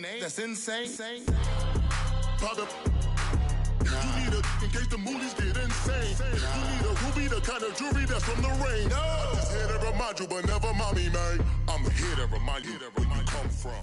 That's insane. Pop the you need a in case the movies get insane. You need a ruby, the kind of jewelry that's from the rain. I'm just here to remind you, but never mommy, man. I'm here to remind you where you come from.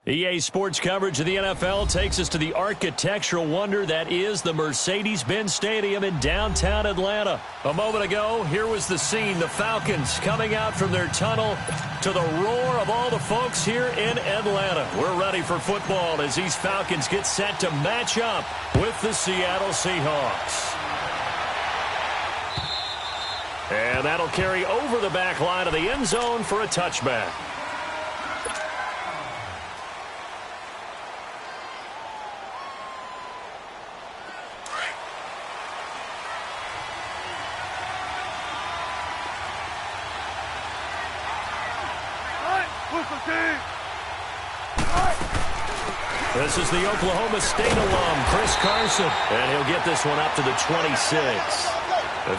EA Sports coverage of the NFL takes us to the architectural wonder that is the Mercedes-Benz Stadium in downtown Atlanta. A moment ago, here was the scene. The Falcons coming out from their tunnel to the roar of all the folks here in Atlanta. We're ready for football as these Falcons get set to match up with the Seattle Seahawks. And that'll carry over the back line of the end zone for a touchback. This is the Oklahoma State alum, Chris Carson, and he'll get this one up to the 26.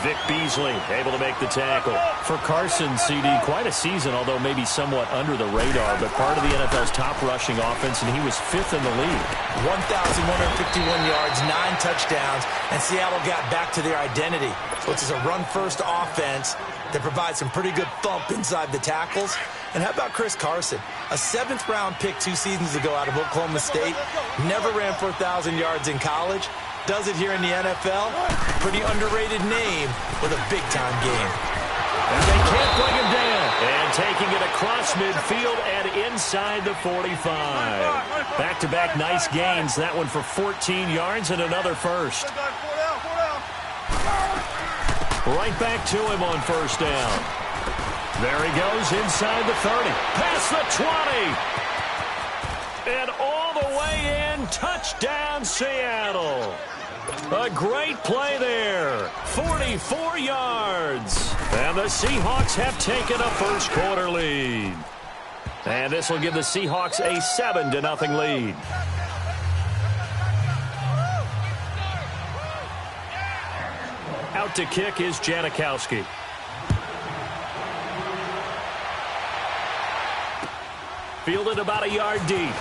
Vic Beasley able to make the tackle. For Carson, CD, quite a season, although maybe somewhat under the radar, but part of the NFL's top rushing offense, and he was 5th in the league. 1,151 yards, 9 touchdowns, and Seattle got back to their identity, which is a run-first offense that provides some pretty good thump inside the tackles. And how about Chris Carson? A 7th-round pick 2 seasons ago out of Oklahoma State. Never ran for 1,000 yards in college. Does it here in the NFL. Pretty underrated name with a big-time game. And they can't bring him down. And taking it across midfield and inside the 45. Back-to-back nice gains. That one for 14 yards and another first. Right back to him on first down. There he goes inside the 30. Past the 20. And all the way in. Touchdown, Seattle. A great play there. 44 yards. And the Seahawks have taken a first quarter lead. And this will give the Seahawks a 7-0 lead. Out to kick is Janikowski. Fielded about a yard deep.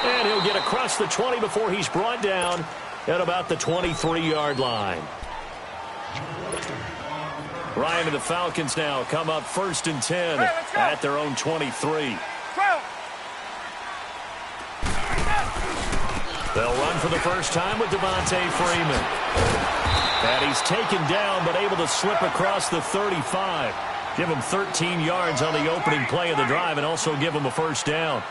And he'll get across the 20 before he's brought down at about the 23-yard line. Ryan and the Falcons now come up 1st and 10 at their own 23. They'll run for the first time with Devontae Freeman. And he's taken down but able to slip across the 35. Give him 13 yards on the opening play of the drive and also give him a first down.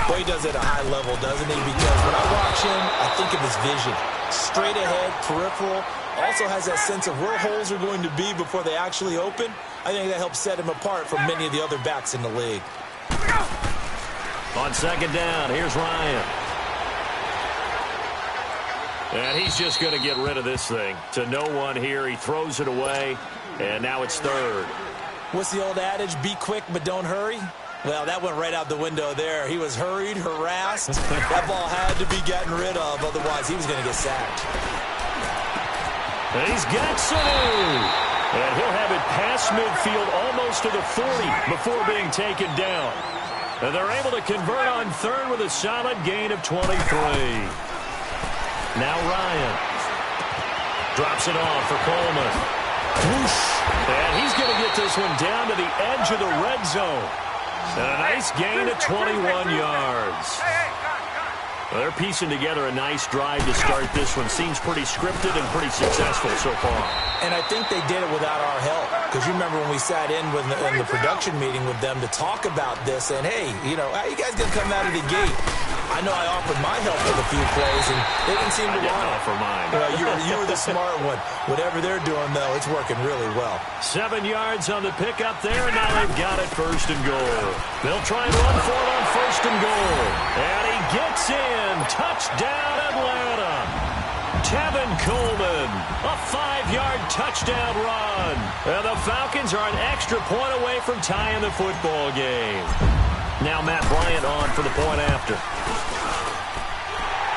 Well, he does it at a high level, doesn't he? Because when I watch him, I think of his vision. Straight ahead, peripheral. Also has that sense of where holes are going to be before they actually open. I think that helps set him apart from many of the other backs in the league. On second down, here's Ryan. And he's just going to get rid of this thing. To no one here. He throws it away, and now it's 3rd. What's the old adage? Be quick, but don't hurry? Well, that went right out the window there. He was hurried, harassed. That ball had to be gotten rid of, otherwise he was going to get sacked. And he's got Sanu. And he'll have it past midfield almost to the 40 before being taken down. And they're able to convert on 3rd with a solid gain of 23. Now Ryan drops it off for Coleman. Whoosh. And he's going to get this one down to the edge of the red zone. And a nice gain of 21 yards. Well, they're piecing together a nice drive to start this one. Seems pretty scripted and pretty successful so far. And I think they did it without our help. Because you remember when we sat in the production meeting with them to talk about this. And, hey, you know, how you guys going to come out of the gate? I know I offered my help with a few plays, and they didn't seem to want it. Offer mine. Well, you were the smart one. Whatever they're doing, though, it's working really well. 7 yards on the pickup there, and now they've got it 1st and goal. They'll try and run for it on 1st and goal. And he gets in. Touchdown, Atlanta. Tevin Coleman, a 5-yard touchdown run. And the Falcons are an extra point away from tying the football game. Now Matt Bryant on for the point after.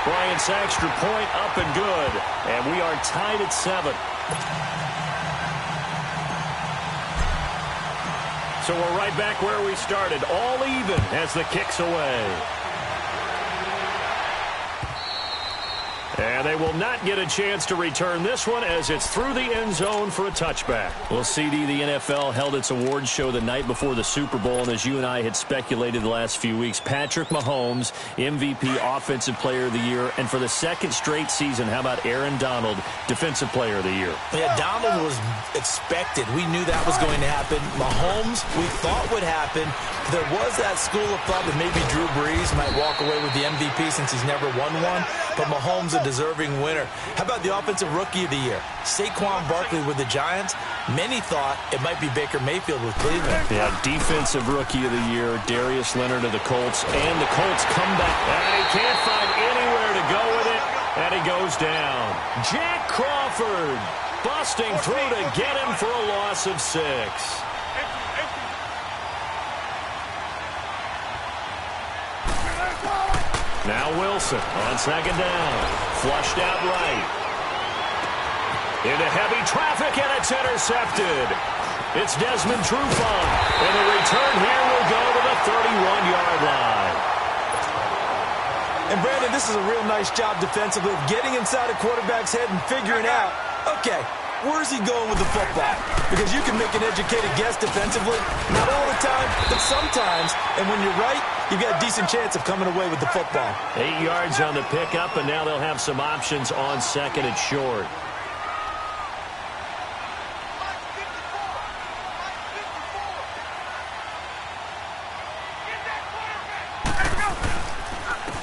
Bryant's extra point up and good. And we are tied at 7. So we're right back where we started, all even as the kick's away. And they will not get a chance to return this one as it's through the end zone for a touchback. Well, CD, the NFL held its awards show the night before the Super Bowl, and as you and I had speculated the last few weeks, Patrick Mahomes, MVP, Offensive Player of the Year, and for the second straight season, how about Aaron Donald, Defensive Player of the Year? Yeah, Donald was expected. We knew that was going to happen. Mahomes, we thought would happen. There was that school of thought that maybe Drew Brees might walk away with the MVP since he's never won one, but Mahomes a deserving winner. How about the Offensive Rookie of the Year? Saquon Barkley with the Giants. Many thought it might be Baker Mayfield with Cleveland. Yeah, Defensive Rookie of the Year, Darius Leonard of the Colts, and the Colts come back. And he can't find anywhere to go with it, and he goes down. Jack Crawford busting through to get him for a loss of 6. Now Wilson on second down. Flushed out right. Into heavy traffic, and it's intercepted. It's Desmond Trufant. And the return here will go to the 31-yard line. And Brandon, this is a real nice job defensively of getting inside a quarterback's head and figuring out, okay, where's he going with the football? Because you can make an educated guess defensively. Not all the time, but sometimes. And when you're right, you've got a decent chance of coming away with the football. 8 yards on the pickup, and now they'll have some options on second and short.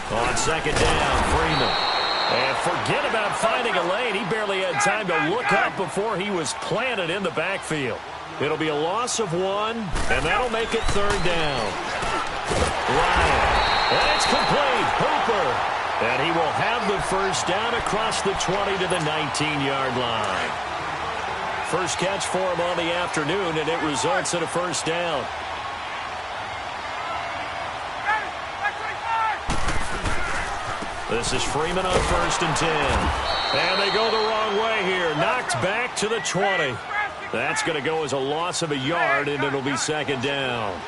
On second down, Freeman. And forget about finding a lane. He barely had time to look up before he was planted in the backfield. It'll be a loss of 1, and that'll make it third down. Ryan. And it's complete. Hooper. And he will have the first down across the 20 to the 19-yard line. First catch for him on the afternoon, and it results in a first down. This is Freeman on first and 10. And they go the wrong way here. Knocked back to the 20. That's going to go as a loss of a yard, and it'll be second down.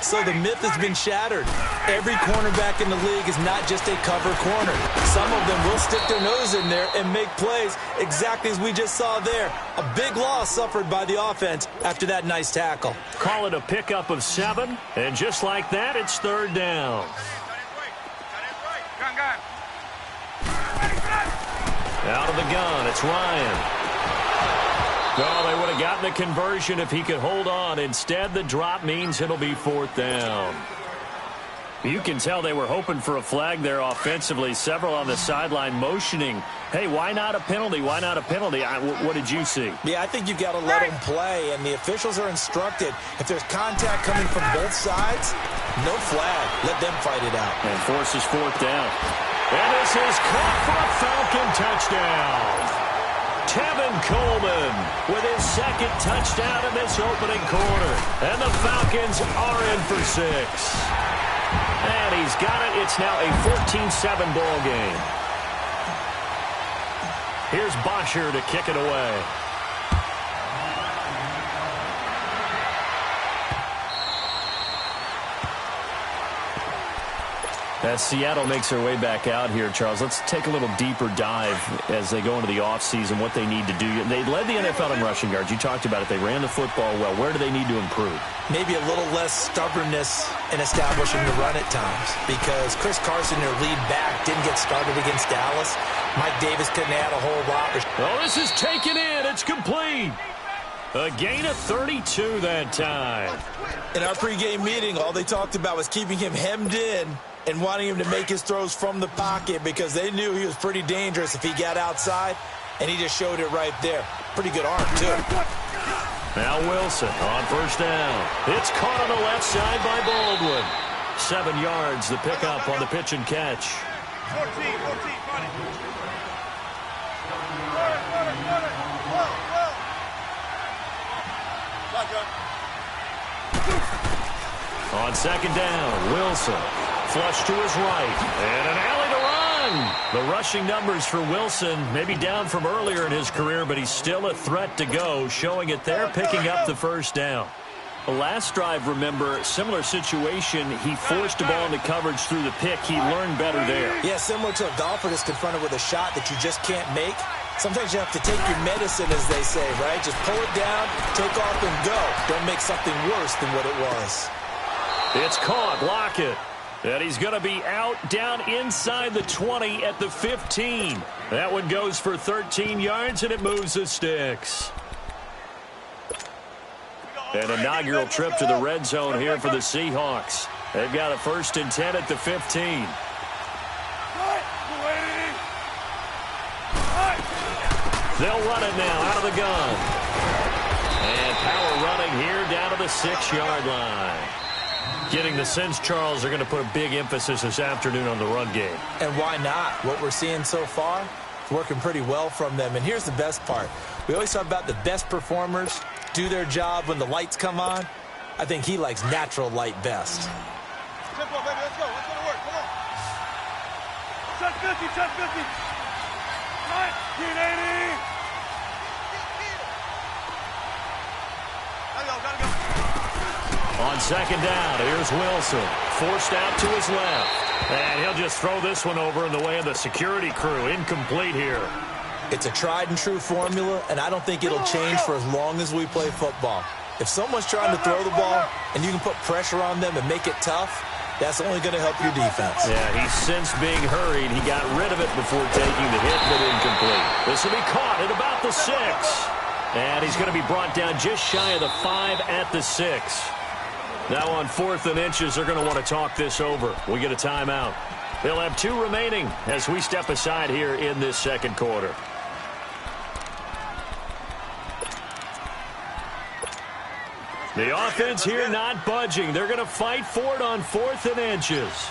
So the myth has been shattered. Every cornerback in the league is not just a cover corner. Some of them will stick their nose in there and make plays exactly as we just saw there. A big loss suffered by the offense after that nice tackle. Call it a pickup of 7, and just like that, it's third down. Out of the gun, it's Ryan. Oh, they would have gotten the conversion if he could hold on. Instead, the drop means it'll be fourth down. You can tell they were hoping for a flag there offensively. Several on the sideline motioning, hey, why not a penalty? Why not a penalty? What did you see? Yeah, I think you've got to let them play, and the officials are instructed. If there's contact coming from both sides, no flag. Let them fight it out. And forces fourth down. And this is caught for a Falcon touchdown. Tevin Coleman with his second touchdown in this opening quarter. And the Falcons are in for 6. And he's got it. It's now a 14-7 ball game. Here's Bosher to kick it away. As Seattle makes their way back out here, Charles, let's take a little deeper dive as they go into the offseason, what they need to do. They led the NFL in rushing yards. You talked about it. They ran the football well. Where do they need to improve? Maybe a little less stubbornness in establishing the run at times, because Chris Carson, their lead back, didn't get started against Dallas. Mike Davis couldn't add a whole lot. Oh, this is taken in. It's complete. A gain of 32 that time. In our pregame meeting, all they talked about was keeping him hemmed in and wanting him to make his throws from the pocket because they knew he was pretty dangerous if he got outside, and he just showed it right there. Pretty good arm, too. Now Wilson on first down. It's caught on the left side by Baldwin. 7 yards, the pickup on the pitch and catch. 14, On second down, Wilson. Flush to his right. And an alley to run. The rushing numbers for Wilson maybe down from earlier in his career, but he's still a threat to go, showing it there, picking up the first down. Last drive, remember, similar situation. He forced the ball into coverage through the pick. He learned better there. Yeah, similar to a golfer that's confronted with a shot that you just can't make. Sometimes you have to take your medicine, as they say, right? Just pull it down, take off, and go. Don't make something worse than what it was. It's caught. Lockett. And he's going to be out down inside the 20 at the 15. That one goes for 13 yards, and it moves the sticks. An inaugural trip to the red zone here for the Seahawks. They've got a 1st and 10 at the 15. They'll run it now out of the gun. And power running here down to the 6-yard line. Getting the sense, Charles, they're going to put a big emphasis this afternoon on the run game. And why not? What we're seeing so far is working pretty well from them. And here's the best part. We always talk about the best performers do their job when the lights come on. I think he likes natural light best. Tempo, baby, let's go. Let's go to work. Come on. Check 50, check 50. 1980. Gotta go. On 2nd down, here's Wilson. Forced out to his left. And he'll just throw this one over in the way of the security crew. Incomplete here. It's a tried-and-true formula, and I don't think it'll change for as long as we play football. If someone's trying to throw the ball and you can put pressure on them and make it tough, that's only going to help your defense. Yeah, he sensed being hurried. He got rid of it before taking the hit, but incomplete. This will be caught at about the 6. And he's going to be brought down just shy of the 5 at the 6. Now on 4th and inches, they're going to want to talk this over. We get a timeout. They'll have 2 remaining as we step aside here in this 2nd quarter. The offense here not budging. They're going to fight for it on 4th and inches.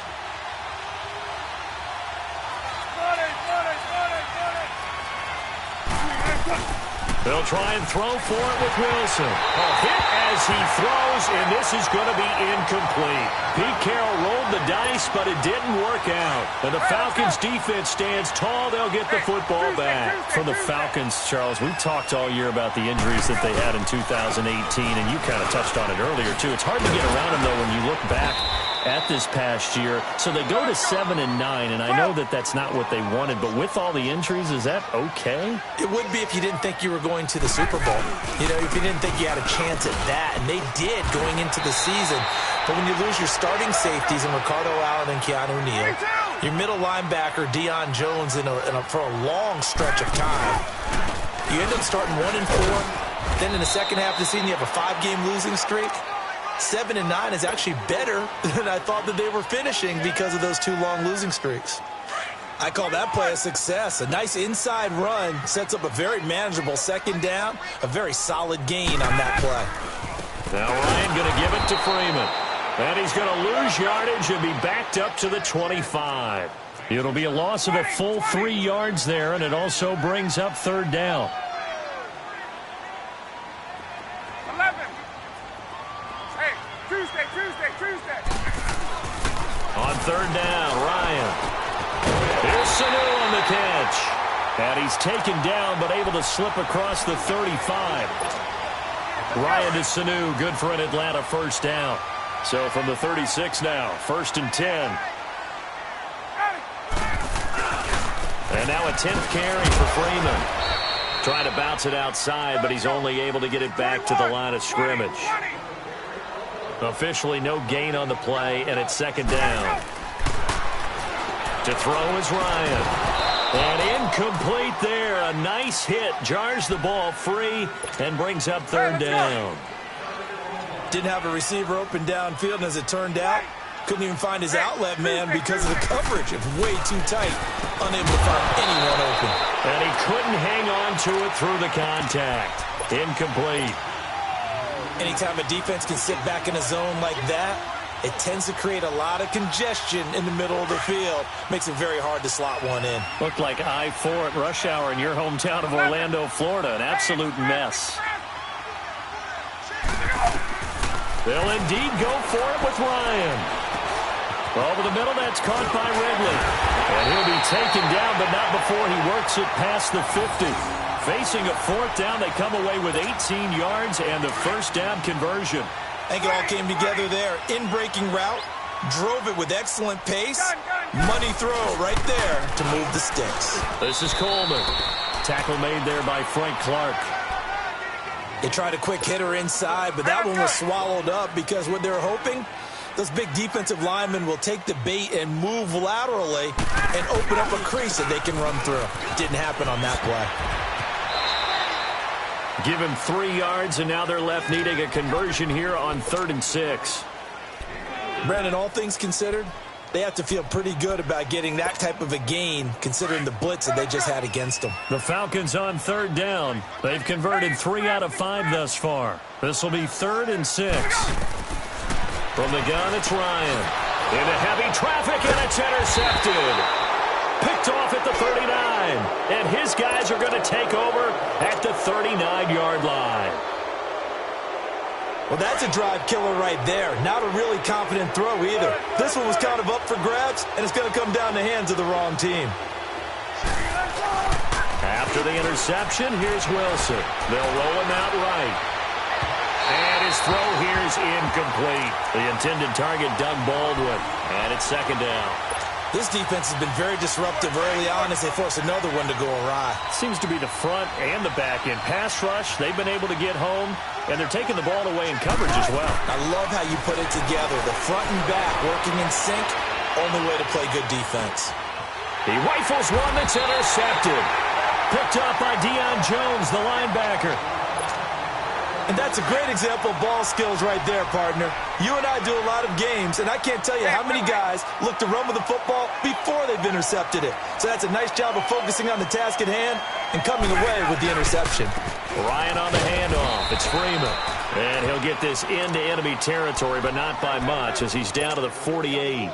They'll try and throw for it with Wilson. A hit as he throws, and this is going to be incomplete. Pete Carroll rolled the dice, but it didn't work out. And the Falcons' defense stands tall. They'll get the football back. For the Falcons, Charles, we talked all year about the injuries that they had in 2018, and you kind of touched on it earlier, too. It's hard to get around them, though, when you look back at this past year. So they go to 7-9, and I know that that's not what they wanted, but with all the injuries, is that okay? It would be if you didn't think you were going to the Super Bowl. You know, if you didn't think you had a chance at that, and they did going into the season. But when you lose your starting safeties in Ricardo Allen and Keanu Neal, your middle linebacker Deion Jones for a long stretch of time, you end up starting 1-4. Then in the second half of the season, you have a 5-game losing streak. 7-9 is actually better than I thought that they were finishing because of those 2 long losing streaks. I call that play a success. A nice inside run sets up a very manageable 2nd down, a very solid gain on that play. Now Ryan going to give it to Freeman. And he's going to lose yardage and be backed up to the 25. It'll be a loss of a full 3 yards there, and it also brings up 3rd down. 11. Hey, Tuesday. On 3rd down, Ryan. Here's Sanu on the catch. And he's taken down, but able to slip across the 35. Ryan to Sanu, good for an Atlanta 1st down. So from the 36 now, 1st and 10. And now a 10th carry for Freeman. Trying to bounce it outside, but he's only able to get it back to the line of scrimmage. Officially no gain on the play, and it's 2nd down. To throw is Ryan. And incomplete there. A nice hit. Jars the ball free and brings up 3rd down. Didn't have a receiver open downfield, and as it turned out, couldn't even find his outlet man because of the coverage. It's way too tight. Unable to find anyone open. And he couldn't hang on to it through the contact. Incomplete. Anytime a defense can sit back in a zone like that, it tends to create a lot of congestion in the middle of the field. Makes it very hard to slot one in. Looked like I-4 at rush hour in your hometown of Orlando, Florida. An absolute mess. They'll indeed go for it with Ryan. Over the middle, that's caught by Ridley. And he'll be taken down, but not before he works it past the 50. Facing a 4th down, they come away with 18 yards and the 1st down conversion. I think it all came together there. In-breaking route, drove it with excellent pace. Money throw right there to move the sticks. This is Coleman. Tackle made there by Frank Clark. They tried a quick hitter inside, but that one was swallowed up because what they're hoping, those big defensive linemen will take the bait and move laterally and open up a crease that they can run through. Didn't happen on that play. Give him 3 yards, and now they're left needing a conversion here on 3rd and 6. Brandon, all things considered, they have to feel pretty good about getting that type of a gain considering the blitz that they just had against them. The Falcons on 3rd down. They've converted 3 out of 5 thus far. This will be 3rd and 6. From the gun, it's Ryan. Into heavy traffic, and it's intercepted. Picked off at the 39. And his guys are going to take over at the 39-yard line. Well, that's a drive killer right there. Not a really confident throw either. This one was kind of up for grabs, and it's going to come down the hands of the wrong team. After the interception, here's Wilson. They'll roll him out right. And his throw here is incomplete. The intended target, Doug Baldwin. And it's 2nd down. This defense has been very disruptive early on as they force another one to go awry. Seems to be the front and the back end. Pass rush, they've been able to get home, and they're taking the ball away in coverage as well. I love how you put it together. The front and back working in sync, only way to play good defense. He rifles one that's intercepted. Picked up by Deion Jones, the linebacker. And that's a great example of ball skills right there, partner. You and I do a lot of games, and I can't tell you how many guys look to run with the football before they've intercepted it. So that's a nice job of focusing on the task at hand and coming away with the interception. Ryan on the handoff. It's Freeman. And he'll get this into enemy territory, but not by much as he's down to the 48.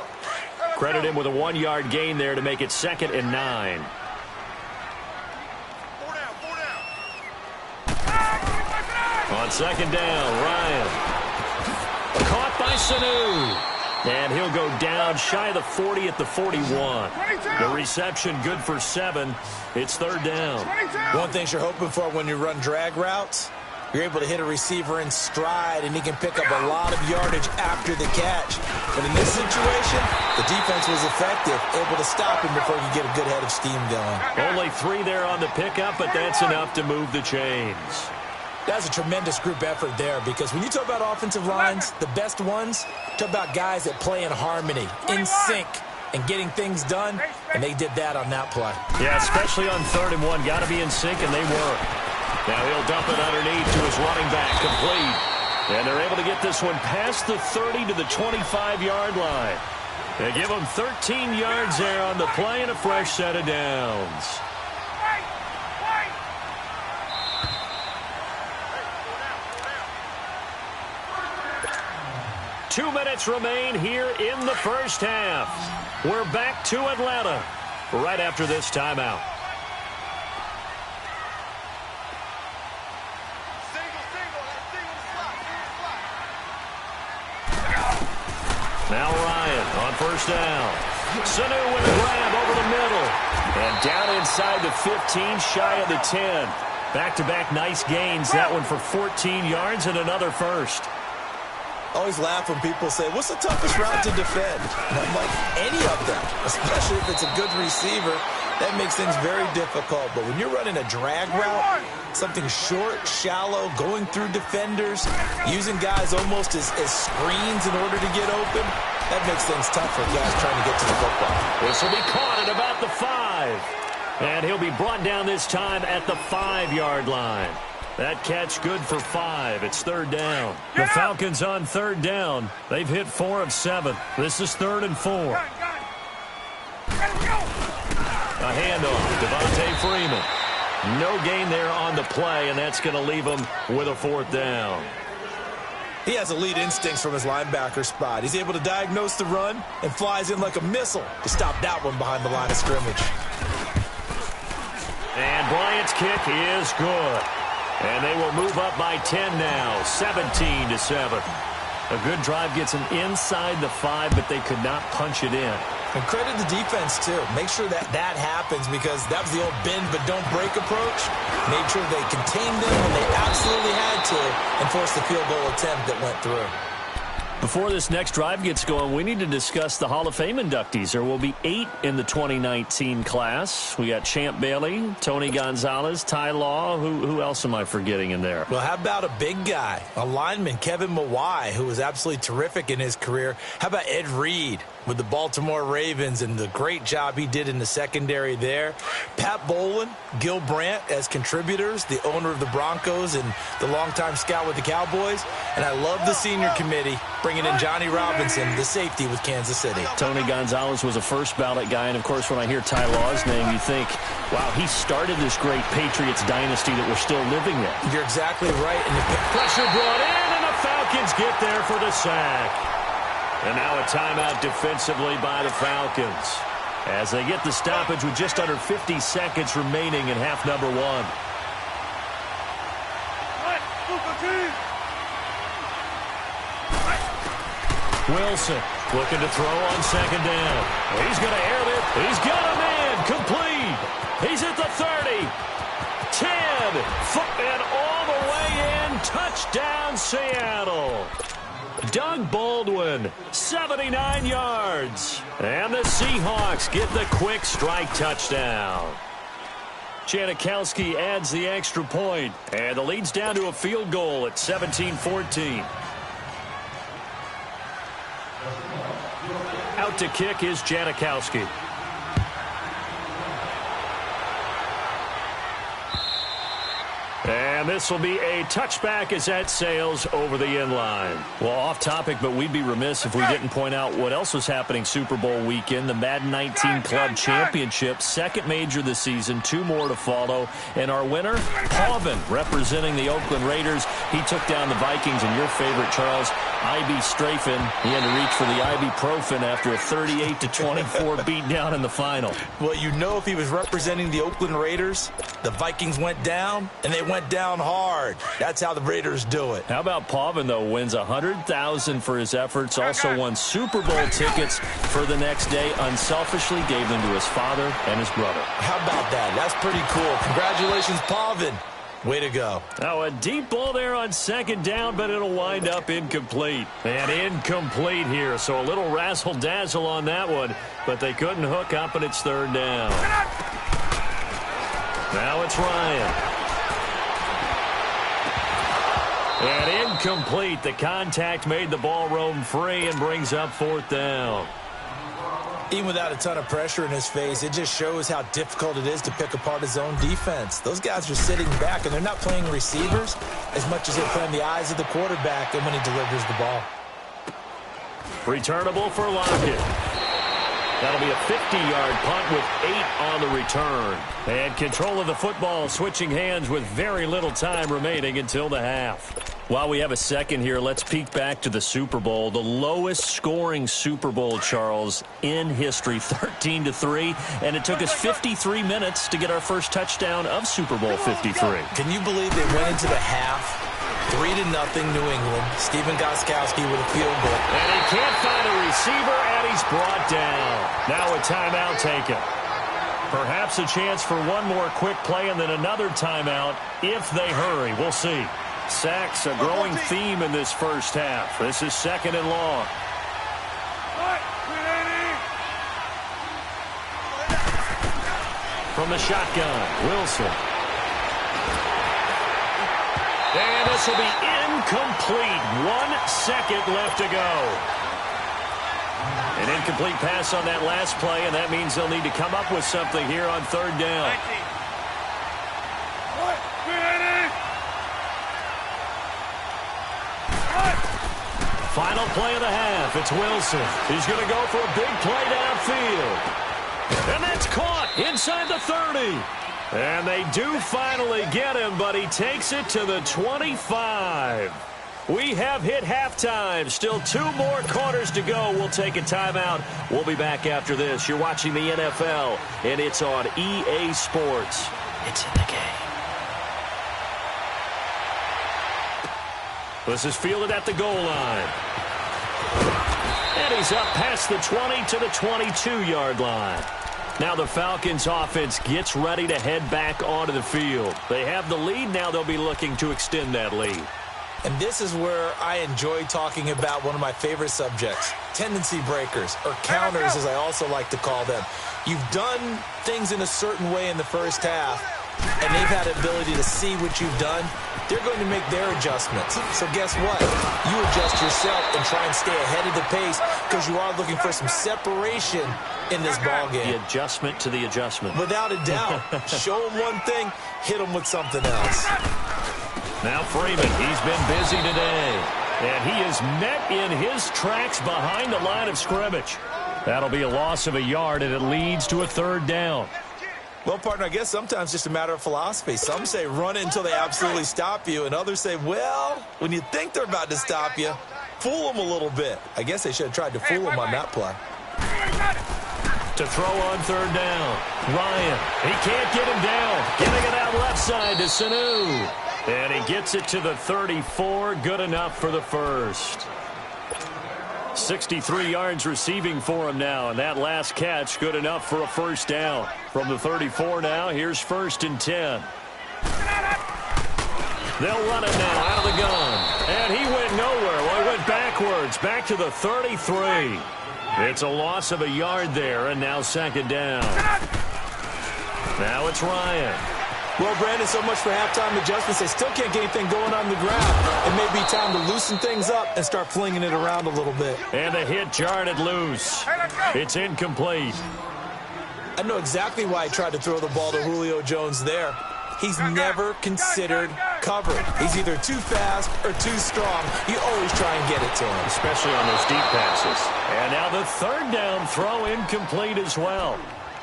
Credit him with a 1-yard gain there to make it 2nd and 9. On 2nd down, Ryan. Caught by Sanu. And he'll go down shy of the 40 at the 41. The reception good for 7. It's 3rd down. One thing you're hoping for when you run drag routes, you're able to hit a receiver in stride, and he can pick up a lot of yardage after the catch. But in this situation, the defense was effective, able to stop him before he could get a good head of steam going. Only 3 there on the pickup, but that's enough to move the chains. That's a tremendous group effort there because when you talk about offensive lines, the best ones, talk about guys that play in harmony, in sync, and getting things done, and they did that on that play. Yeah, especially on 3rd and 1. Got to be in sync, and they were. Now he'll dump it underneath to his running back, complete. And they're able to get this one past the 30 to the 25-yard line. They give him 13 yards there on the play and a fresh set of downs. 2 minutes remain here in the first half. We're back to Atlanta right after this timeout. Now Ryan on 1st down. Sanu with a grab over the middle. And down inside the 15, shy of the 10. Back-to-back nice gains. That one for 14 yards and another first. I always laugh when people say, what's the toughest route to defend? And I'm like, any of them, especially if it's a good receiver. That makes things very difficult. But when you're running a drag route, something short, shallow, going through defenders, using guys almost as screens in order to get open, that makes things tough for guys trying to get to the football. This will be caught at about the 5. And he'll be brought down this time at the 5-yard line. That catch good for 5. It's 3rd down. The Falcons on 3rd down. They've hit 4 of 7. This is 3rd and 4. A handoff. Devontae Freeman. No gain there on the play, and that's going to leave him with a 4th down. He has elite instincts from his linebacker spot. He's able to diagnose the run and flies in like a missile to stop that one behind the line of scrimmage. And Bryant's kick is good. And they will move up by 10 now, 17-7. A good drive gets them inside the 5, but they could not punch it in. And credit the defense, too. Make sure that happens, because that was the old bend but don't break approach. Made sure they contained them when they absolutely had to and forced the field goal attempt that went through. Before this next drive gets going, we need to discuss the Hall of Fame inductees. There will be 8 in the 2019 class. We got Champ Bailey, Tony Gonzalez, Ty Law. Who else am I forgetting in there? Well, how about a big guy, a lineman, Kevin Mawai, who was absolutely terrific in his career. How about Ed Reed with the Baltimore Ravens and the great job he did in the secondary there? Pat Bowlen, Gil Brandt as contributors, the owner of the Broncos and the longtime scout with the Cowboys. And I love the senior committee bringing in Johnny Robinson, the safety with Kansas City. Tony Gonzalez was a first ballot guy, and of course when I hear Ty Law's name, you think, wow, he started this great Patriots dynasty that we're still living in. You're exactly right. And the pressure brought in, and the Falcons get there for the sack. And now a timeout defensively by the Falcons, as they get the stoppage with just under 50 seconds remaining in half number 1. Wilson looking to throw on second down. He's going to air it. He's got him in. Complete. He's at the 30. 10. And all the way in. Touchdown, Seattle. Doug Baldwin, 79 yards. And the Seahawks get the quick strike touchdown. Janikowski adds the extra point, and the lead's down to a field goal at 17-14. Out to kick is Janikowski. And this will be a touchback as that sails over the end line. Well, off topic, but we'd be remiss if we didn't point out what else was happening Super Bowl weekend. The Madden 19 Club Championship, second major this season, 2 more to follow. And our winner, Pavin, representing the Oakland Raiders. He took down the Vikings, and your favorite, Charles, IB Strafen. He had to reach for the ibuprofen after a 38-24 beatdown in the final. Well, you know, if he was representing the Oakland Raiders, the Vikings went down, and they went down hard. That's how the Raiders do it. How about Pavin, though? Wins $100,000 for his efforts. Also won Super Bowl tickets for the next day. Unselfishly gave them to his father and his brother. How about that? That's pretty cool. Congratulations, Pavin. Way to go. Now a deep ball there on second down, but it'll wind up incomplete. And incomplete here, so a little razzle-dazzle on that one, but they couldn't hook up, and it's third down. Now it's Ryan. And incomplete. The contact made the ball roam free and brings up fourth down. Even without a ton of pressure in his face, it just shows how difficult it is to pick apart his own defense. Those guys are sitting back, and they're not playing receivers as much as they're playing the eyes of the quarterback and when he delivers the ball. Returnable for Lockett. That'll be a 50-yard punt with 8 on the return. And control of the football switching hands with very little time remaining until the half. While we have a second here, let's peek back to the Super Bowl. The lowest scoring Super Bowl, Charles, in history, 13-3. And it took us 53 minutes to get our first touchdown of Super Bowl 53. Can you believe they went into the half? 3-0 New England. Steven Gostkowski with a field goal. And he can't find a receiver, and he's brought down. Now a timeout taken. Perhaps a chance for one more quick play and then another timeout if they hurry. We'll see. Sacks, a growing theme in this first half. This is second and long. From the shotgun, Wilson. And this will be incomplete. 1 second left to go. An incomplete pass on that last play, and that means they'll need to come up with something here on third down. Final play of the half. It's Wilson. He's going to go for a big play downfield. And that's caught inside the 30. And they do finally get him, but he takes it to the 25. We have hit halftime. Still 2 more quarters to go. We'll take a timeout. We'll be back after this. You're watching the NFL, and it's on EA Sports. It's in the game. This is fielded at the goal line. And he's up past the 20 to the 22-yard line. Now the Falcons offense gets ready to head back onto the field. They have the lead. Now they'll be looking to extend that lead. And this is where I enjoy talking about one of my favorite subjects, tendency breakers, or counters as I also like to call them. You've done things in a certain way in the first half, and they've had the ability to see what you've done. They're going to make their adjustments. So guess what? You adjust yourself and try and stay ahead of the pace because you are looking for some separation in this ballgame. The adjustment to the adjustment. Without a doubt. Show them one thing, hit them with something else. Now Freeman, he's been busy today. And he is met in his tracks behind the line of scrimmage. That'll be a loss of a yard, and it leads to a third down. Well, partner, I guess sometimes it's just a matter of philosophy. Some say run it until they absolutely stop you, and others say, well, when you think they're about to stop you, fool them a little bit. I guess they should have tried to fool them on that play. To throw on third down, Ryan, he can't get him down. Getting it out left side to Sanu. And he gets it to the 34, good enough for the first. 63 yards receiving for him now, and that last catch good enough for a first down. From the 34 now, here's 1st and 10. They'll run it now out of the gun. And he went nowhere. Well, he went backwards, back to the 33. It's a loss of a yard there, and now 2nd down. Now it's Ryan. Well, Brandon, so much for halftime adjustments. They still can't get anything going on the ground. It may be time to loosen things up and start flinging it around a little bit. And the hit jarred it loose. It's incomplete. I know exactly why he tried to throw the ball to Julio Jones there. He's never considered cover. He's either too fast or too strong. You always try and get it to him. Especially on those deep passes. And now the 3rd down throw incomplete as well.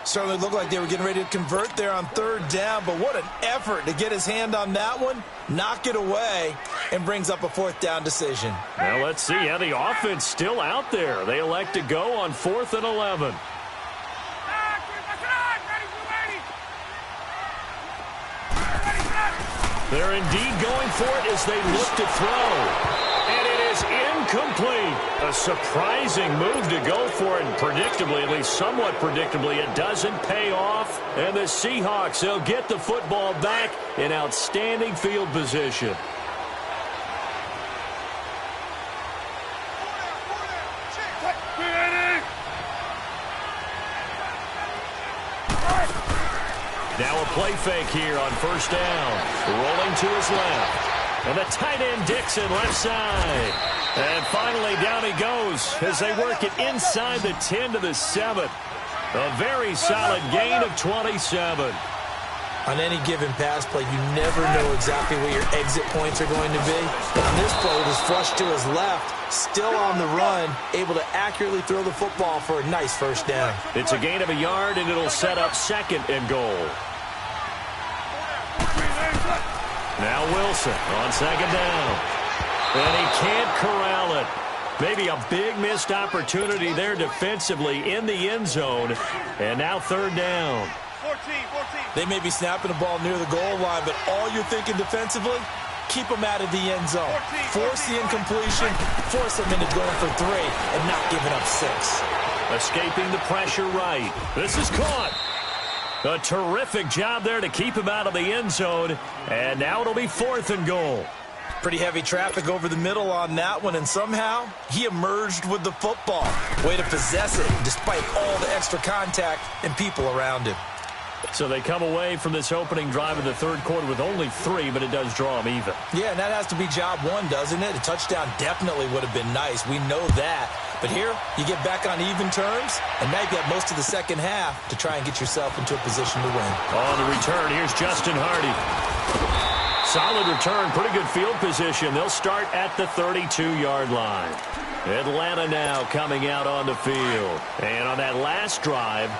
Certainly looked like they were getting ready to convert there on 3rd down, but what an effort to get his hand on that one, knock it away, and brings up a 4th down decision. Now let's see how the offense still out there. They elect to go on 4th and 11. They're indeed going for it as they look to throw. And it is incomplete. A surprising move to go for it, and predictably, at least somewhat predictably, it doesn't pay off. And the Seahawks, they'll get the football back in outstanding field position. Now a play fake here on 1st down. Rolling to his left. And the tight end Dixon left side. And finally down he goes as they work it inside the 10 to the 7. A very solid gain of 27. On any given pass play, you never know exactly where your exit points are going to be. But on this play, it was flushed to his left, still on the run, able to accurately throw the football for a nice 1st down. It's a gain of a yard, and it'll set up 2nd and goal. Now Wilson on 2nd down. And he can't corral it. Maybe a big missed opportunity there defensively in the end zone. And now 3rd down. 14. They may be snapping the ball near the goal line, but all you're thinking defensively, keep them out of the end zone. Force the incompletion, force them into going for 3 and not giving up 6. Escaping the pressure right. This is caught. A terrific job there to keep him out of the end zone. And now it'll be 4th and goal. Pretty heavy traffic over the middle on that one, and somehow he emerged with the football. Way to possess it despite all the extra contact and people around him. So they come away from this opening drive of the 3rd quarter with only 3, but it does draw them even. Yeah, and that has to be job 1, doesn't it? A touchdown definitely would have been nice. We know that. But here, you get back on even terms, and now you got most of the 2nd half to try and get yourself into a position to win. On the return, here's Justin Hardy. Solid return, pretty good field position. They'll start at the 32-yard line. Atlanta now coming out on the field. And on that last drive,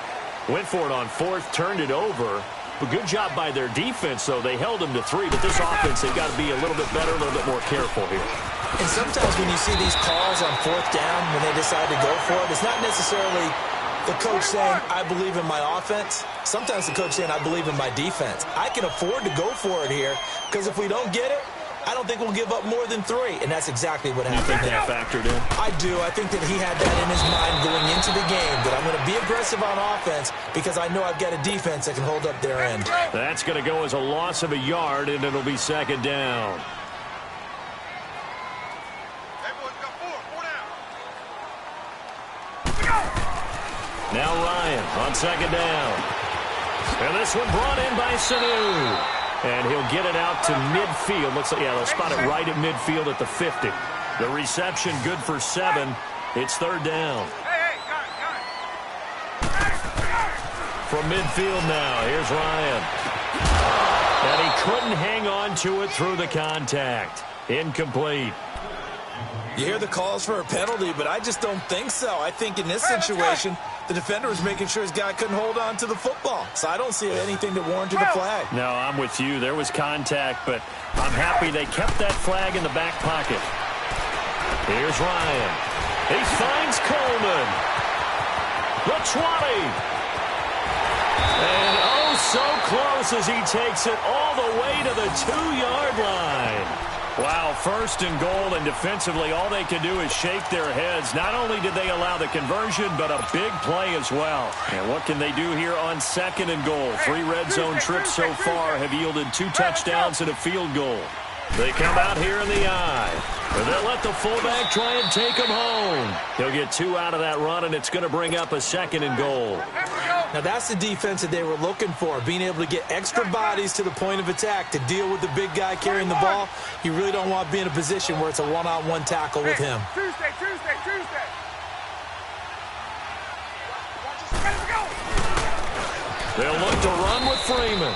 went for it on 4th, turned it over. But good job by their defense, though. They held them to 3, but this offense, they've got to be a little bit better, a little bit more careful here. And sometimes when you see these calls on 4th down, when they decide to go for it, it's not necessarily the coach saying, I believe in my offense. Sometimes the coach saying, I believe in my defense. I can afford to go for it here because if we don't get it, I don't think we'll give up more than 3, and that's exactly what happened. You think that factored in? I do. I think that he had that in his mind going into the game, that I'm going to be aggressive on offense because I know I've got a defense that can hold up their end. That's going to go as a loss of a yard, and it'll be 2nd down. Now Ryan on 2nd down. And this one brought in by Sanu. And he'll get it out to midfield. Looks like, yeah, they'll spot it right at midfield at the 50. The reception good for 7. It's 3rd down. From midfield now, here's Ryan. And he couldn't hang on to it through the contact. Incomplete. You hear the calls for a penalty, but I just don't think so. I think in this situation, the defender was making sure his guy couldn't hold on to the football. So I don't see anything that warranted a flag. No, I'm with you. There was contact, but I'm happy they kept that flag in the back pocket. Here's Ryan. He finds Coleman. The 20. And oh, so close as he takes it all the way to the 2-yard line. Wow, 1st and goal, and defensively all they can do is shake their heads. Not only did they allow the conversion, but a big play as well. And what can they do here on 2nd and goal? 3 red zone trips so far have yielded 2 touchdowns and a field goal. They come out here in the eye. And they'll let the fullback try and take him home. He'll get 2 out of that run, and it's going to bring up a 2nd and goal. Now, that's the defense that they were looking for, being able to get extra bodies to the point of attack to deal with the big guy carrying the ball. You really don't want to be in a position where it's a one-on-one tackle with him. Tuesday. They'll look to run with Freeman.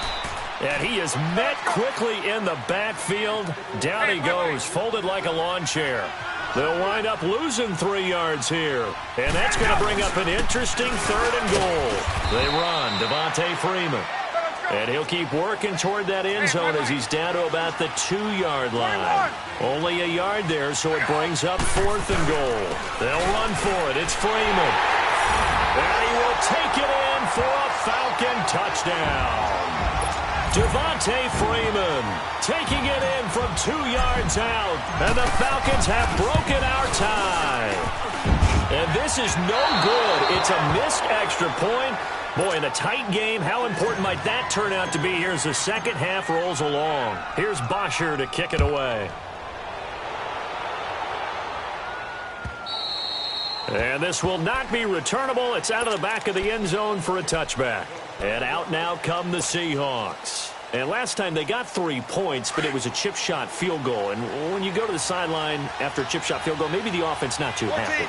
And he is met quickly in the backfield. Down he goes, folded like a lawn chair. They'll wind up losing 3 yards here. And that's going to bring up an interesting 3rd and goal. They run, Devontae Freeman. And he'll keep working toward that end zone as he's down to about the 2-yard line. Only a yard there, so it brings up 4th and goal. They'll run for it. It's Freeman. And he will take it in for a Falcon touchdown. Devontae Freeman taking it in from 2 yards out. And the Falcons have broken our tie. And this is no good. It's a missed extra point. Boy, in a tight game, how important might that turn out to be here as the 2nd half rolls along? Here's Bosher to kick it away. And this will not be returnable. It's out of the back of the end zone for a touchback. And out now come the Seahawks. And last time they got 3 points, but it was a chip shot field goal. And when you go to the sideline after a chip shot field goal, maybe the offense not too happy.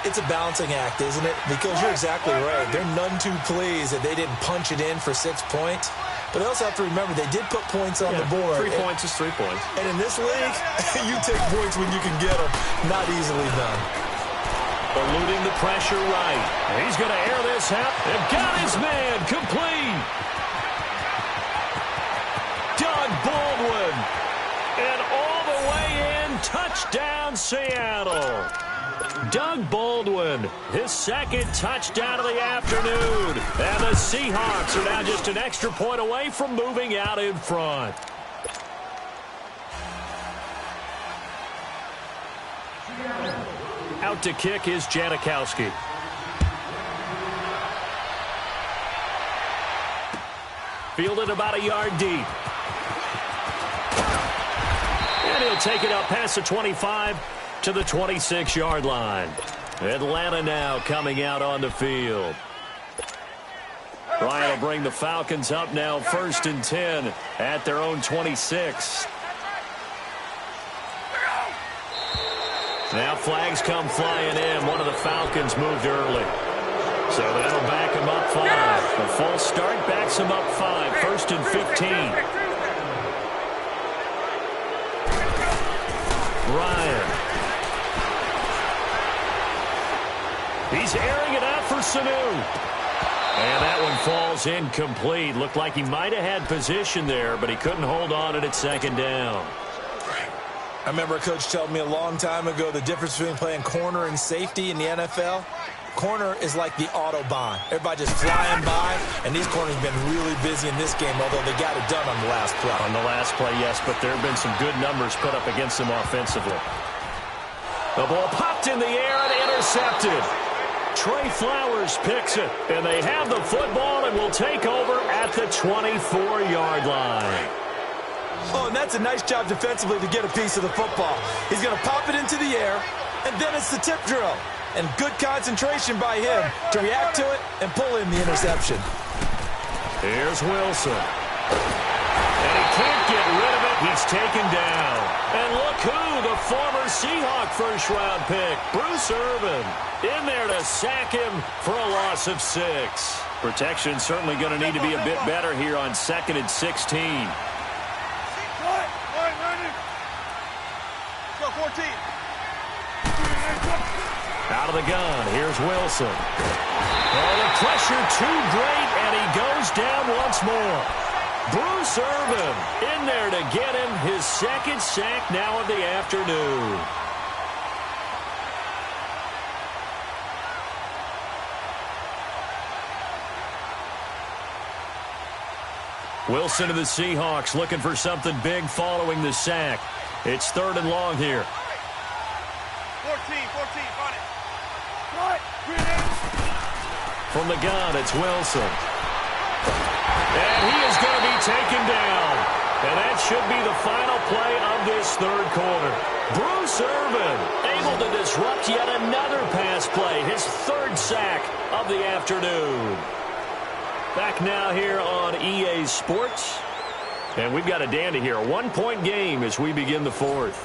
It's a balancing act, isn't it? Because you're exactly right. They're none too pleased that they didn't punch it in for 6 points. But they also have to remember they did put points on the board. 3 points is 3 points. And in this league, you take points when you can get them. Not easily done. Eluding the pressure right. He's going to air this out. And got his man complete. Doug Baldwin. And all the way in, touchdown Seattle. Doug Baldwin, his 2nd touchdown of the afternoon. And the Seahawks are now just an extra point away from moving out in front. Out to kick is Janikowski. Fielded about a yard deep. And he'll take it up past the 25 to the 26-yard line. Atlanta now coming out on the field. Ryan will bring the Falcons up now 1st and 10 at their own 26. Now flags come flying in. One of the Falcons moved early. So that'll back him up 5. A false start backs him up 5. 1st and 15. Ryan. He's airing it out for Sanu. And that one falls incomplete. Looked like he might have had position there, but he couldn't hold on it at 2nd down. I remember a coach telling me a long time ago the difference between playing corner and safety in the NFL. corner is like the Autobahn. Everybody just flying by, and these corners have been really busy in this game, although they got it done on the last play. On the last play, yes, but there have been some good numbers put up against them offensively. The ball popped in the air and intercepted. Trey Flowers picks it, and they have the football and will take over at the 24-yard line. Oh, and that's a nice job defensively to get a piece of the football. He's going to pop it into the air, and then it's the tip drill. And good concentration by him to react to it and pull in the interception. Here's Wilson. And he can't get rid of it. He's taken down. And look who, the former Seahawk first-round pick, Bruce Irvin, in there to sack him for a loss of 6. Protection certainly going to need to be a bit better here on 2nd and 16. Go 14. Out of the gun, here's Wilson. Oh, the pressure too great, and he goes down once more. Bruce Irvin in there to get him his 2nd sack now of the afternoon. Wilson of the Seahawks looking for something big following the sack. It's 3rd and long here. 14, find it. From the gun, it's Wilson. And he is going to be taken down. And that should be the final play of this 3rd quarter. Bruce Irvin able to disrupt yet another pass play. His 3rd sack of the afternoon. Back now here on EA Sports. And we've got a dandy here. A 1-point game as we begin the 4th.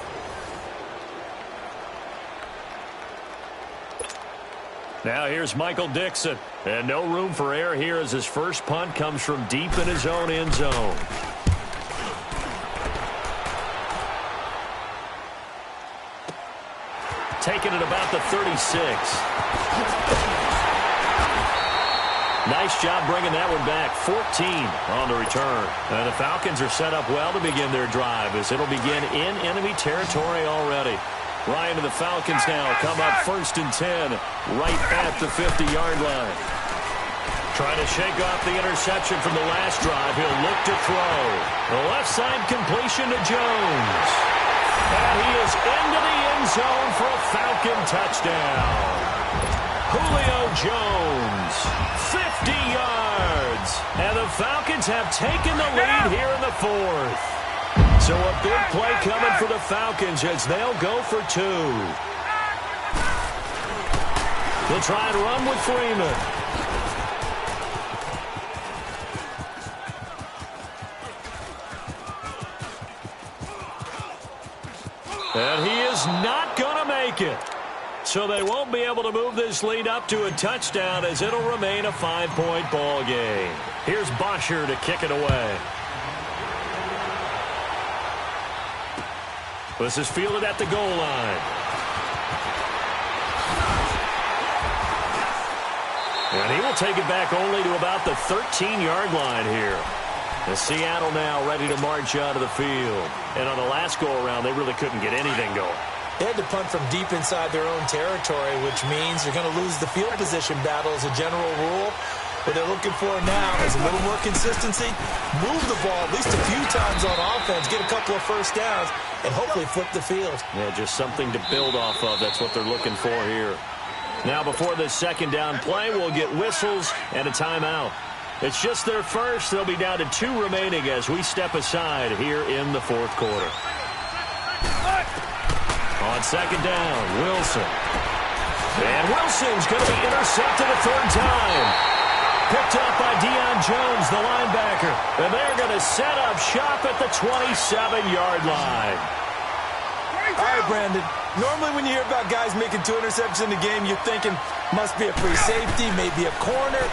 Now here's Michael Dixon. And no room for error here as his first punt comes from deep in his own end zone. Taking it about the 36. Nice job bringing that one back. 14 on the return. And the Falcons are set up well to begin their drive as it'll begin in enemy territory already. Ryan to the Falcons now come up 1st and 10 right at the 50-yard line. Trying to shake off the interception from the last drive. He'll look to throw. The left side completion to Jones. And he is into the end zone for a Falcon touchdown. Julio Jones, 50 yards. And the Falcons have taken the lead here in the 4th. So a big play coming for the Falcons as they'll go for 2. They'll try and run with Freeman. And he is not going to make it. So they won't be able to move this lead up to a touchdown as it'll remain a 5-point ball game. Here's Bosher to kick it away. This is fielded at the goal line. And he will take it back only to about the 13-yard line here. The Seattle now ready to march out of the field. And on the last go-around, they really couldn't get anything going. They had to punt from deep inside their own territory, which means you're going to lose the field position battle as a general rule. What they're looking for now is a little more consistency, move the ball at least a few times on offense, get a couple of first downs, and hopefully flip the field. Yeah, just something to build off of. That's what they're looking for here. Now before this 2nd down play, we'll get whistles and a timeout. It's just their first. They'll be down to 2 remaining as we step aside here in the 4th quarter. On 2nd down, Wilson. And Wilson's going to be intercepted a 3rd time. Picked up by Deion Jones, the linebacker. And they're going to set up shop at the 27-yard line. All right, Brandon. Normally when you hear about guys making 2 interceptions in the game, you're thinking must be a free safety, maybe a corner.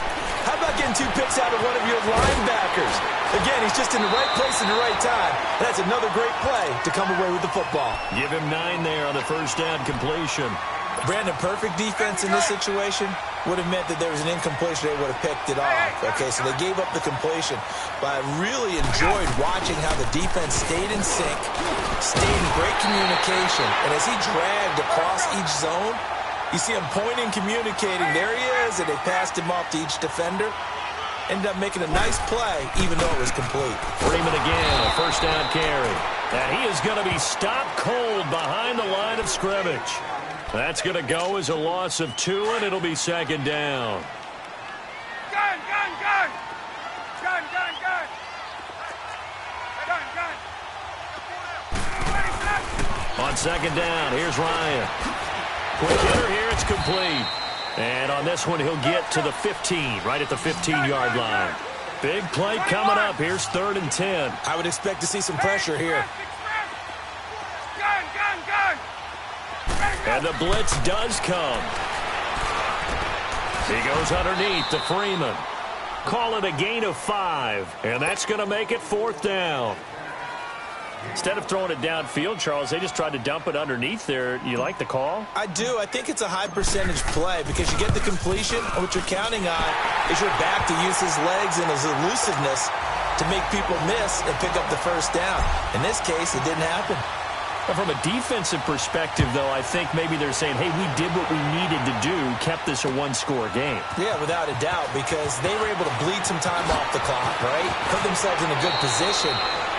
How about getting 2 picks out of one of your linebackers? Again, he's just in the right place at the right time. And that's another great play to come away with the football. Give him 9 there on the 1st down completion. Brandon, perfect defense in this situation would have meant that there was an incompletion. They would have picked it off. Okay, so they gave up the completion. But I really enjoyed watching how the defense stayed in sync, stayed in great communication. And as he dragged across each zone, You see him pointing, communicating. There he is, and they passed him off to each defender. Ended up making a nice play, even though it was complete. Freeman again, a first down carry. And he is going to be stopped cold behind the line of scrimmage. That's going to go as a loss of 2, and it'll be second down. Gun! Gun! Gun! Gun! Gun! Gun! Gun! Gun! On second down, here's Ryan. Quick hitter here, it's complete. And on this one, he'll get to the 15, right at the 15-yard line. Big play coming up. Here's 3rd and 10. I would expect to see some pressure here. Gun! Gun! Gun! And the blitz does come. He goes underneath to Freeman. Call it a gain of 5, and that's going to make it 4th down. Instead of throwing it downfield, Charles, they just tried to dump it underneath there. You like the call? I do. I think it's a high-percentage play because you get the completion, and what you're counting on is your back to use his legs and his elusiveness to make people miss and pick up the first down. In this case, it didn't happen. Well, from a defensive perspective, though, I think maybe they're saying, hey, we did what we needed to do, kept this a one-score game. Yeah, without a doubt, because they were able to bleed some time off the clock, right? Put themselves in a good position,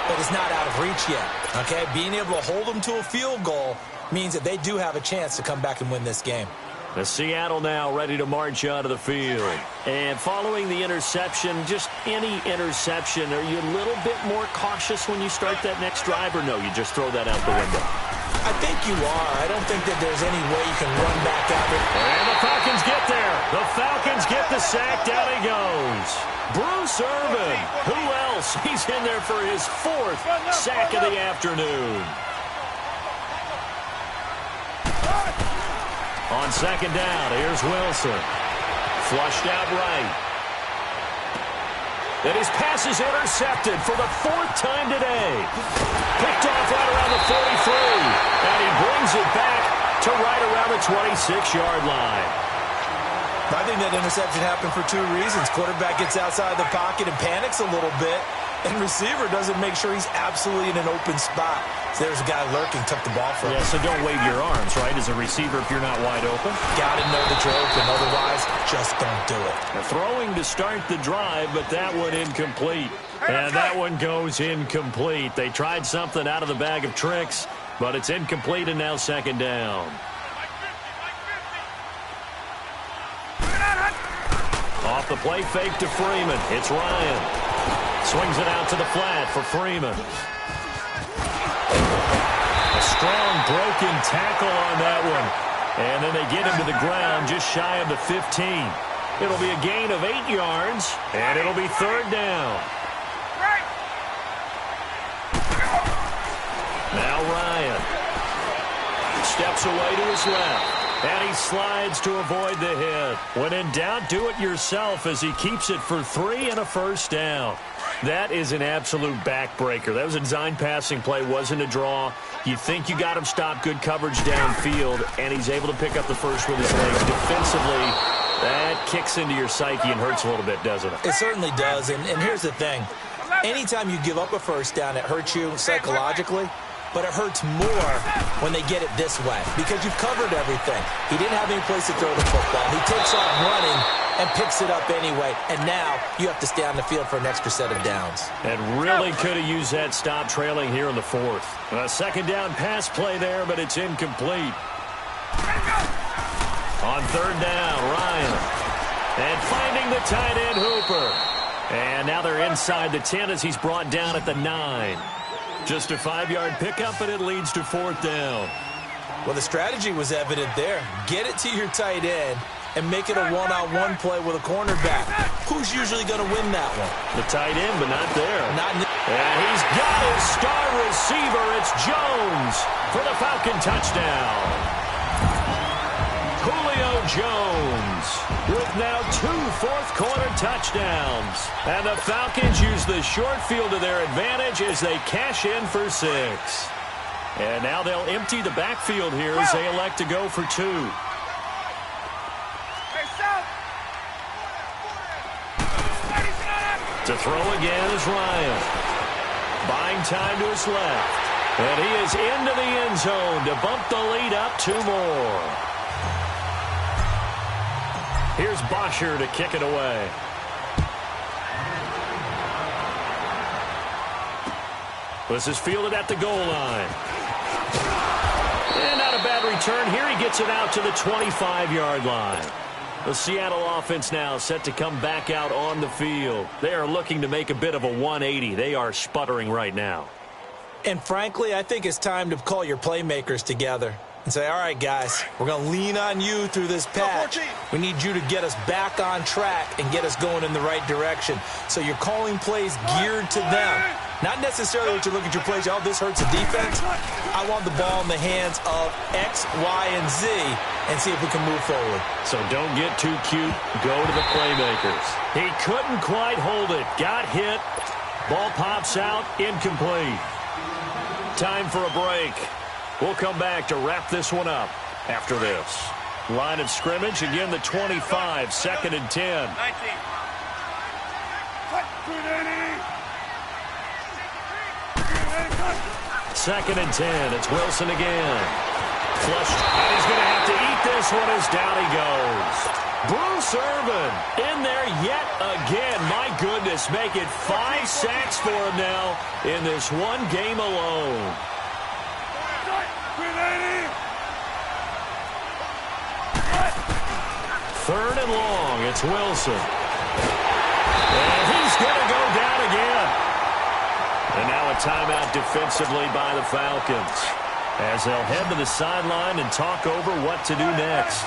but it's not out of reach yet, okay? Being able to hold them to a field goal means that they do have a chance to come back and win this game. The Seattle now ready to march out of the field. And following the interception, just any interception, are you a little bit more cautious when you start that next drive, or no, you just throw that out the window? I think you are. I don't think that there's any way you can run back out there. And the Falcons get there. The Falcons get the sack. Down he goes. Bruce Irvin. Who else? He's in there for his 4th sack of the afternoon. On second down, here's Wilson. Flushed out right. And his pass is intercepted for the 4th time today. Picked off right around the 43. And he brings it back to right around the 26-yard line. I think that interception happened for 2 reasons. Quarterback gets outside the pocket and panics a little bit, and receiver doesn't make sure he's absolutely in an open spot. So there's a guy lurking, took the ball from him. Yeah, so don't wave your arms, right, as a receiver if you're not wide open. Got to know that you're open, otherwise just don't do it. Now, throwing to start the drive, but that one incomplete. And that one goes incomplete. They tried something out of the bag of tricks, but it's incomplete, and now second down. Off the play fake to Freeman. It's Ryan. Swings it out to the flat for Freeman. A strong broken tackle on that one. And then they get him to the ground just shy of the 15. It'll be a gain of 8 yards, and it'll be 3rd down. Now Ryan steps away to his left. And he slides to avoid the hit. When in doubt, do it yourself as he keeps it for 3 and a first down. That is an absolute backbreaker. That was a design passing play, wasn't a draw. You think you got him stopped, good coverage downfield, and he's able to pick up the first with his legs. Defensively, that kicks into your psyche and hurts a little bit, doesn't it? It certainly does, and here's the thing. Anytime you give up a first down, it hurts you psychologically. But it hurts more when they get it this way because you've covered everything. He didn't have any place to throw the football. He takes off running and picks it up anyway. And now you have to stay on the field for an extra set of downs. And really could have used that stop trailing here in the 4th. A second down pass play there, but it's incomplete. On 3rd down, Ryan. And finding the tight end, Hooper. And now they're inside the 10 as he's brought down at the 9. Just a 5-yard pickup, and it leads to 4th down. Well, the strategy was evident there. Get it to your tight end and make it a one-on-one play with a cornerback. Who's usually going to win that one? The tight end, but not there. And he's got his star receiver. It's Jones for the Falcon touchdown. Julio Jones with now 2 fourth-quarter touchdowns. And the Falcons use the short field to their advantage as they cash in for 6. And now they'll empty the backfield here as they elect to go for 2. To throw again is Ryan. Buying time to his left. And he is into the end zone to bump the lead up 2 more. Here's Bosher to kick it away. This is fielded at the goal line. And not a bad return. Here he gets it out to the 25-yard line. The Seattle offense now set to come back out on the field. They are looking to make a bit of a 180. They are sputtering right now. And frankly, I think it's time to call your playmakers together and say, all right, guys, we're going to lean on you through this patch. We need you to get us back on track and get us going in the right direction. So you're calling plays geared to them. Not necessarily that you look at your plays, oh, this hurts the defense. I want the ball in the hands of X, Y, and Z and see if we can move forward. So don't get too cute. Go to the playmakers. He couldn't quite hold it. Got hit. Ball pops out. Incomplete. Time for a break. We'll come back to wrap this one up after this. Line of scrimmage, again the 25, 2nd and 10. 19. Second and 10. It's Wilson again. Flushed. And he's going to have to eat this one as down he goes. Bruce Irvin in there yet again. My goodness, make it 5 sacks for him now in this one game alone. Third and long. It's Wilson. And he's going to go down again. And now a timeout defensively by the Falcons as they'll head to the sideline and talk over what to do next.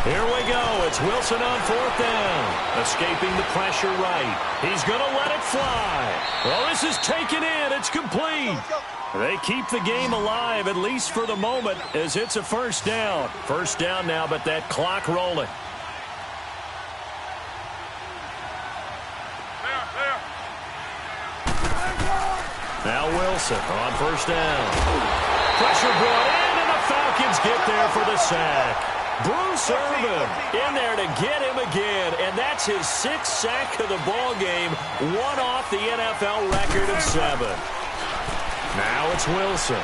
Here we go. It's Wilson on 4th down. Escaping the pressure right. He's going to let it fly. Well, this is taken in. It's complete. They keep the game alive, at least for the moment, as it's a first down. First down now, but that clock rolling. Now Wilson on first down. Pressure brought in, and the Falcons get there for the sack. Bruce Irvin in there to get him again, and that's his 6th sack of the ball game, one off the NFL record of 7. Now it's Wilson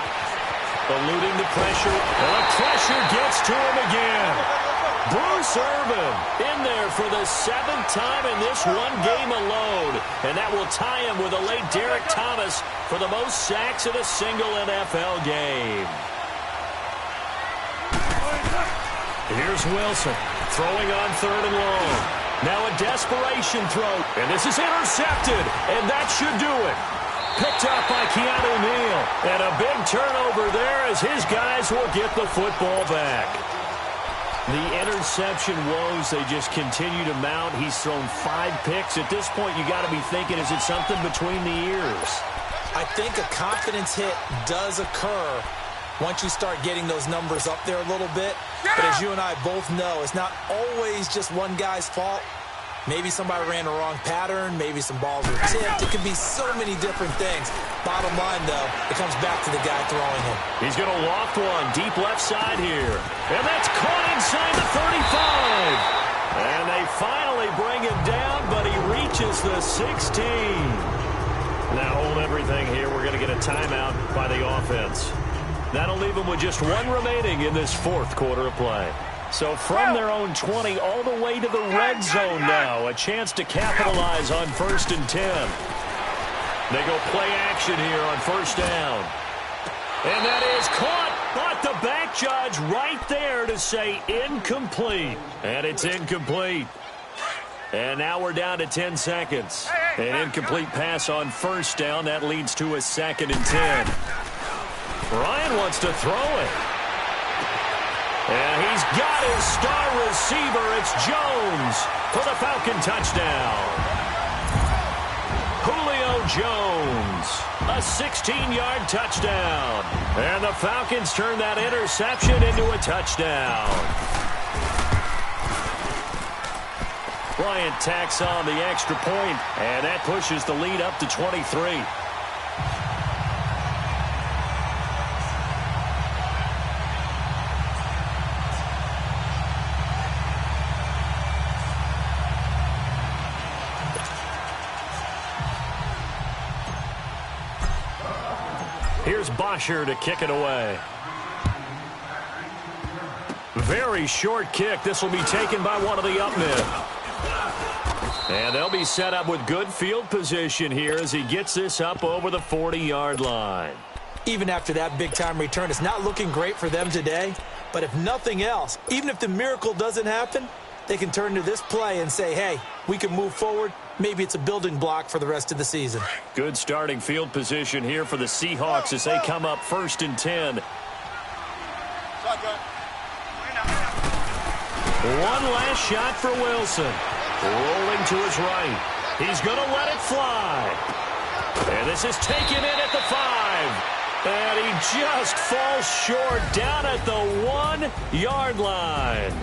eluding the pressure, and the pressure gets to him again. Bruce Irvin in there for the 7th time in this one game alone, and that will tie him with the late Derek Thomas for the most sacks in a single NFL game. Here's Wilson throwing on 3rd and long. Now a desperation throw, and this is intercepted, and that should do it. Picked up by Keanu Neal, and a big turnover there as his guys will get the football back. The interception woes, they just continue to mount. He's thrown 5 picks. At this point, you got to be thinking, is it something between the ears? I think a confidence hit does occur once you start getting those numbers up there a little bit. But as you and I both know, it's not always just one guy's fault. Maybe somebody ran the wrong pattern. Maybe some balls were tipped. It could be so many different things. Bottom line, though, it comes back to the guy throwing him. He's going to loft one deep left side here. And that's caught inside the 35. And they finally bring him down, but he reaches the 16. Now hold everything here. We're going to get a timeout by the offense. That'll leave them with just 1 remaining in this 4th quarter of play. So from their own 20 all the way to the red zone now. A chance to capitalize on 1st and 10. They go play action here on 1st down. And that is caught, but the back judge right there to say incomplete. And it's incomplete. And now we're down to 10 seconds. An incomplete pass on 1st down. That leads to a 2nd and 10. Ryan wants to throw it. And he's got his star receiver. It's Jones for the Falcon touchdown. Julio Jones, a 16-yard touchdown. And the Falcons turn that interception into a touchdown. Bryant tacks on the extra point, and that pushes the lead up to 23. Here's Bosher to kick it away. Very short kick. This will be taken by one of the up men. And they'll be set up with good field position here as he gets this up over the 40-yard line. Even after that big-time return, it's not looking great for them today. But if nothing else, even if the miracle doesn't happen, they can turn to this play and say, hey, we can move forward. Maybe it's a building block for the rest of the season. Good starting field position here for the Seahawks as they come up 1st and 10. One last shot for Wilson. Rolling to his right. He's going to let it fly. And this is taken in at the 5. And he just falls short down at the 1-yard line.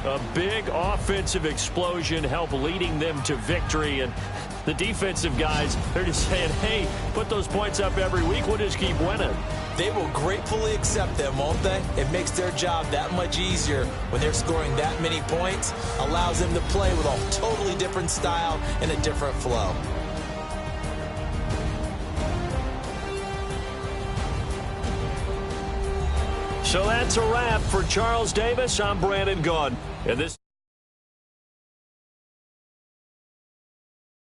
A big offensive explosion helped leading them to victory. And the defensive guys, they're just saying, hey, put those points up every week. We'll just keep winning. They will gratefully accept them, won't they? It makes their job that much easier when they're scoring that many points. Allows them to play with a totally different style and a different flow. So that's a wrap for Charles Davis. I'm Brandon Gaudin. And this